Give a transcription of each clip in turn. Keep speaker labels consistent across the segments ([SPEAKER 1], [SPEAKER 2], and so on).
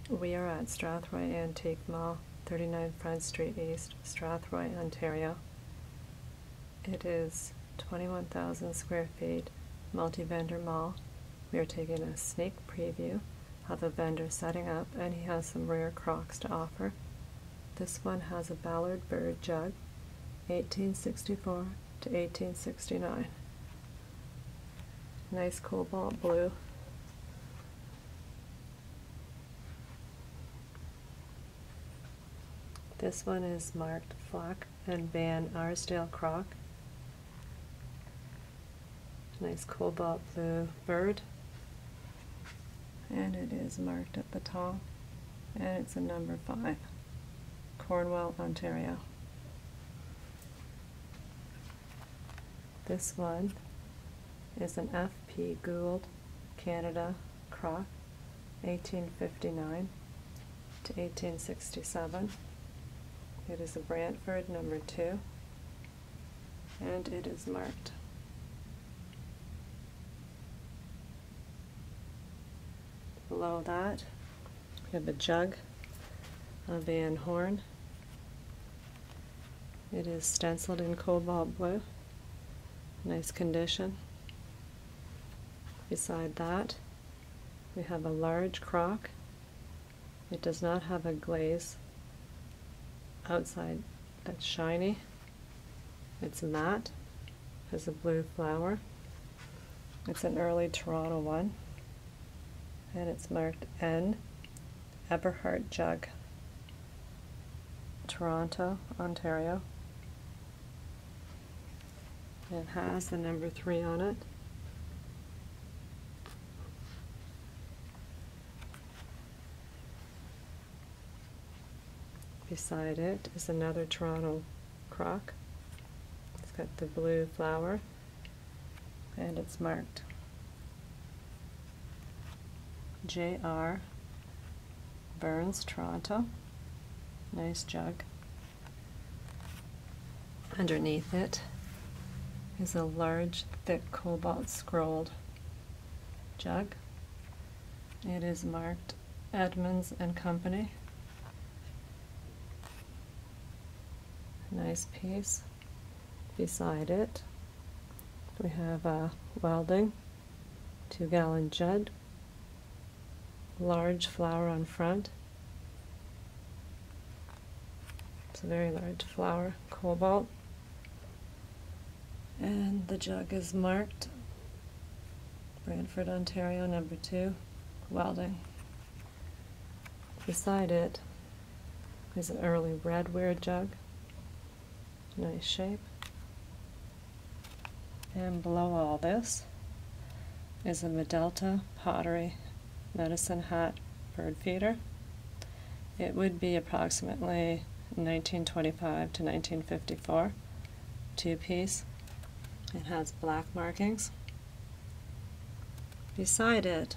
[SPEAKER 1] We are at Strathroy Antique Mall, 39 Front Street East, Strathroy, Ontario. It is 21,000 square feet, multi-vendor mall. We are taking a sneak preview of a vendor setting up, and he has some rare Crocks to offer. This one has a Ballard Bird jug, 1864 to 1869. Nice cobalt blue. This one is marked Flock and Van Arsdale Crock. Nice cobalt blue bird. And it is marked at the top. And it's a number 5. Cornwall, Ontario. This one is an FP Gould Canada Crock, 1859 to 1867. It is a Brantford number 2, and it is marked. Below that, we have a jug, a Van Horn. It is stenciled in cobalt blue, nice condition. Beside that, we have a large crock. It does not have a glaze outside that's shiny. It's matte, has a blue flower. It's an early Toronto one, and it's marked N. Eberhard jug, Toronto, Ontario. It has the number 3 on it. Beside it is another Toronto crock. It's got the blue flower, and it's marked J.R. Burns, Toronto. Nice jug. Underneath it is a large, thick cobalt scrolled jug. It is marked Edmonds and Company. Nice piece. Beside it, we have a welding 2-gallon jug, large flower on front. It's a very large flower, cobalt. And the jug is marked Brantford, Ontario, number 2, welding. Beside it is an early redware jug. Nice shape. And below all this is a Medalta pottery medicine hat bird feeder. It would be approximately 1925 to 1954, 2-piece. It has black markings. Beside it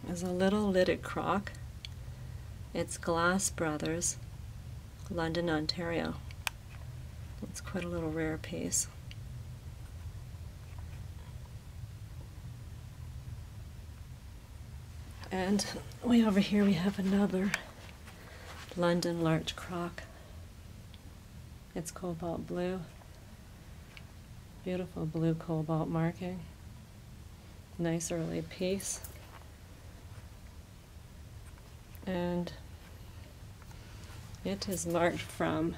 [SPEAKER 1] is a little lidded crock. It's Glass Brothers, London, Ontario. It's quite a little rare piece. And way over here we have another London large crock. It's cobalt blue. Beautiful blue cobalt marking. Nice early piece. And it is marked from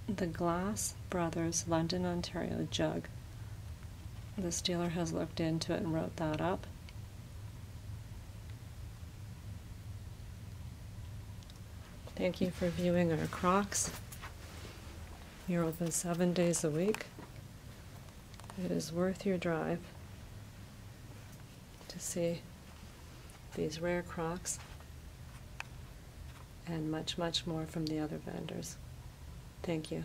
[SPEAKER 1] the Glass Brothers London, Ontario jug. The dealer has looked into it and wrote that up. Thank you for viewing our Crocks. We are open 7 days a week. It is worth your drive to see these rare Crocks and much, much more from the other vendors. Thank you.